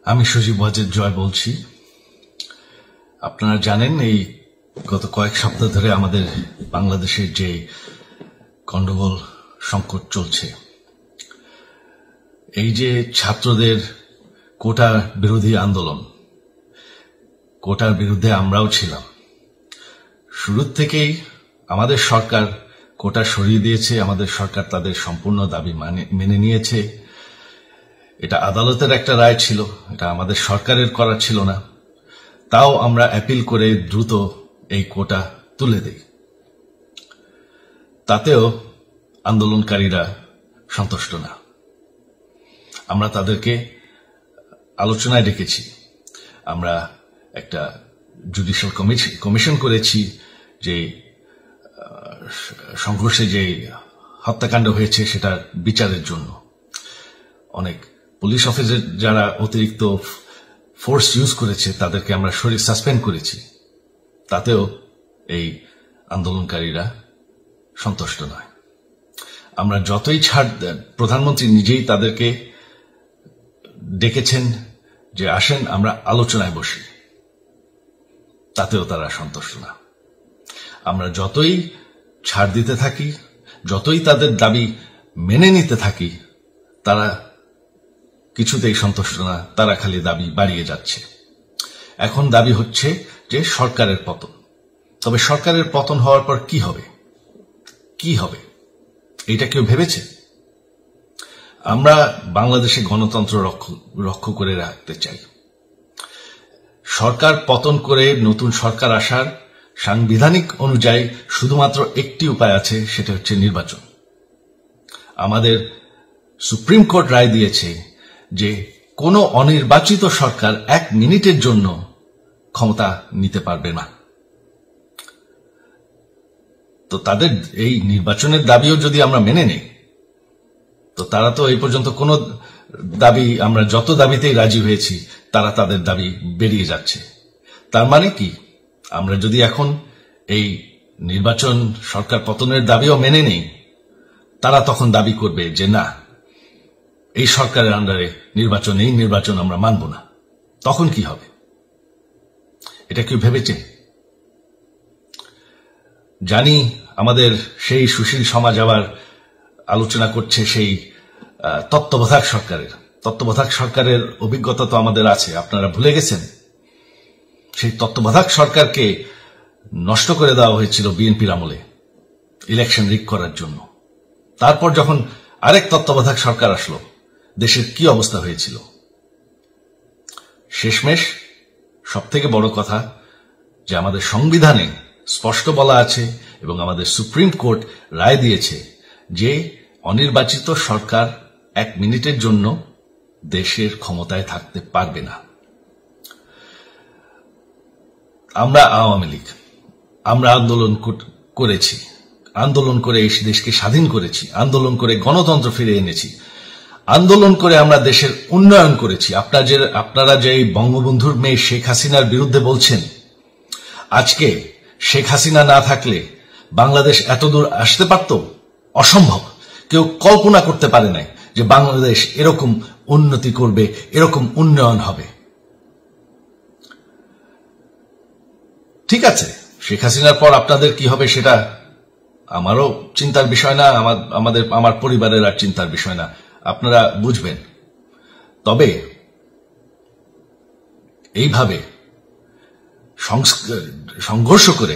আমি সজীব ওয়াজেদ জয় বলছি। আপনারা জানেন এই গত কয়েক সপ্তাহ ধরে আমাদের বাংলাদেশের যে গন্ডগোল সংকট চলছে, এই যে ছাত্রদের কোটা বিরোধী আন্দোলন, কোটার বিরুদ্ধে আমরাও ছিলাম। শুরু থেকেই আমাদের সরকার কোটা সরিয়ে দিয়েছে, আমাদের সরকার তাদের সম্পূর্ণ দাবি মেনে নিয়েছে। এটা আদালতের একটা রায় ছিল, এটা আমাদের সরকারের করা ছিল না। তাও আমরা অ্যাপিল করে দ্রুত এই কোটা তুলে দেই। তাতেও আন্দোলনকারীরা সন্তুষ্ট না। আমরা তাদেরকে আলোচনায় ডেকেছি, আমরা একটা জুডিশিয়াল কমিশন করেছি যে সংঘর্ষে যে হত্যাকাণ্ড হয়েছে সেটার বিচারের জন্য। অনেক পুলিশ অফিসার যারা অতিরিক্ত ফোর্স ইউজ করেছে তাদেরকে আমরা সাসপেন্ড করেছি। তাতেও এই আন্দোলনকারীরা সন্তুষ্ট নয়। আমরা যতই ছাড়, প্রধানমন্ত্রী নিজেই তাদেরকে ডেকেছেন যে আসেন আমরা আলোচনায় বসি, তাতেও তারা সন্তুষ্ট না। আমরা যতই ছাড় দিতে থাকি, যতই তাদের দাবি মেনে নিতে থাকি, তারা কিছুতেই সন্তুষ্ট না, তারা খালি দাবি বাড়িয়ে যাচ্ছে। এখন দাবি হচ্ছে যে সরকারের পতন। তবে সরকারের পতন হওয়ার পর কি হবে, কি হবে এটা কেউ ভেবেছে? আমরা বাংলাদেশে গণতন্ত্র রক্ষা করে রাখতে চাই। সরকার পতন করে নতুন সরকার আসার সাংবিধানিক অনুযায়ী শুধুমাত্র একটি উপায় আছে, সেটা হচ্ছে নির্বাচন। আমাদের সুপ্রিম কোর্ট রায় দিয়েছে যে কোনো অনির্বাচিত সরকার 1 মিনিটের জন্য ক্ষমতা নিতে পারবে না। তো তাদের এই নির্বাচনের দাবিও যদি আমরা মেনে নেই, তো তারা তো এই পর্যন্ত কোনো দাবি, আমরা যত দাবিতেই রাজি হয়েছি তারা তাদের দাবি বেরিয়ে যাচ্ছে। তার মানে কি, আমরা যদি এখন এই নির্বাচন সরকার পতনের দাবিও মেনে নেই, তারা তখন দাবি করবে যে না, এই সরকারের আন্ডারে নির্বাচন, এই নির্বাচন আমরা মানব না। তখন কি হবে এটা কেউ ভেবেছে? জানি আমাদের সেই সুশীল সমাজ আবার আলোচনা করছে সেই তত্ত্বাবধায়ক সরকারের অভিজ্ঞতা তো আমাদের আছে। আপনারা ভুলে গেছেন সেই তত্ত্বাবধায়ক সরকারকে নষ্ট করে দেওয়া হয়েছিল বিএনপির আমলে ইলেকশন রিগ করার জন্য। তারপর যখন আরেক তত্ত্বাবধায়ক সরকার আসলো, দেশের কি অবস্থা হয়েছিল। শেষমেশ সবথেকে বড় কথা যে আমাদের সংবিধানে স্পষ্ট বলা আছে এবং আমাদের সুপ্রিম কোর্ট রায় দিয়েছে যে অনির্বাচিত সরকার 1 মিনিটের জন্য দেশের ক্ষমতায় থাকতে পারবে না। আমরা আওয়ামী লীগ, আমরা আন্দোলন করেছি, আন্দোলন করে এই দেশকে স্বাধীন করেছি, আন্দোলন করে গণতন্ত্র ফিরে এনেছি, আন্দোলন করে আমরা দেশের উন্নয়ন করেছি। আপনারা যে বঙ্গবন্ধুর মেয়ে শেখ হাসিনার বিরুদ্ধে বলছেন, আজকে শেখ হাসিনা না থাকলে বাংলাদেশ এতদূর আসতে পারত? অসম্ভব। কেউ কল্পনা করতে পারে নাই যে বাংলাদেশ এরকম উন্নতি করবে, এরকম উন্নয়ন হবে। ঠিক আছে, শেখ হাসিনার পর আপনাদের কি হবে সেটা আমারও চিন্তার বিষয় না, আমার পরিবারের আর চিন্তার বিষয় না, আপনারা বুঝবেন। তবে এইভাবে সংঘর্ষ করে,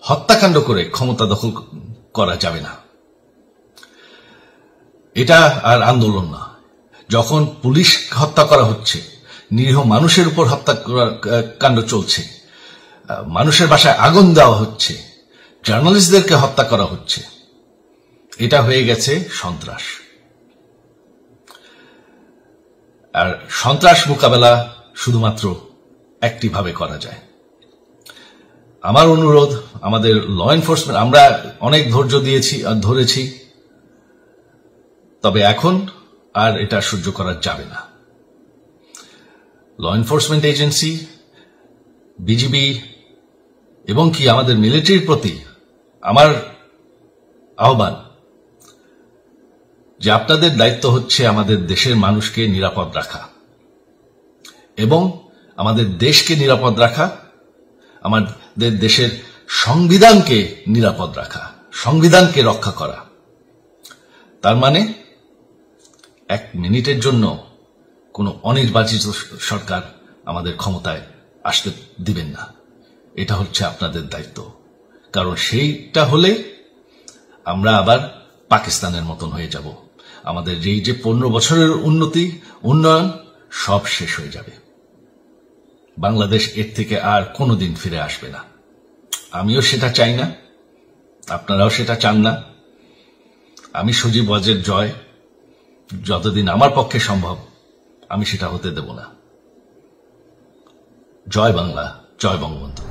হত্যাকাণ্ড করে ক্ষমতা দখল করা যাবে না। এটা আর আন্দোলন না। যখন পুলিশ হত্যা করা হচ্ছে, নিরীহ মানুষের উপর হত্যাকাণ্ড চলছে, মানুষের বাসায় আগুন দেওয়া হচ্ছে, জার্নালিস্টদেরকে হত্যা করা হচ্ছে, এটা হয়ে গেছে সন্ত্রাস। আর সন্ত্রাস মোকাবেলা শুধুমাত্র একটি ভাবে করা যায়। আমার অনুরোধ, আমাদের ল এনফোর্সমেন্ট, আমরা অনেক ধৈর্য ধরেছি, তবে এখন আর এটা সহ্য করা যাবে না। ল এনফোর্সমেন্ট এজেন্সি, বিজিবি এবং কি আমাদের মিলিটারির প্রতি আমার আহ্বান যে আপনাদের দায়িত্ব হচ্ছে আমাদের দেশের মানুষকে নিরাপদ রাখা। এবং আমাদের দেশকে নিরাপদ রাখা, আমাদের দেশের সংবিধানকে নিরাপদ রাখা, সংবিধানকে রক্ষা করা। তার মানে 1 মিনিটের জন্য কোনো অনির্বাচিত সরকার আমাদের ক্ষমতায় আসতে দিবেন না। এটা হচ্ছে আপনাদের দায়িত্ব, কারণ সেইটা হলে আমরা আবার পাকিস্তানের মতন হয়ে যাব। আমাদের যে 15 বছরের উন্নয়ন সব শেষ হয়ে যাবে। বাংলাদেশ এর থেকে আর কোনোদিন ফিরে আসবে না। আমিও সেটা চাই না, আপনারাও সেটা চান না। আমি সজীব ওয়াজের জয় যতদিন আমার পক্ষে সম্ভব আমি সেটা হতে দেব না। জয় বাংলা, জয় বঙ্গবন্ধু।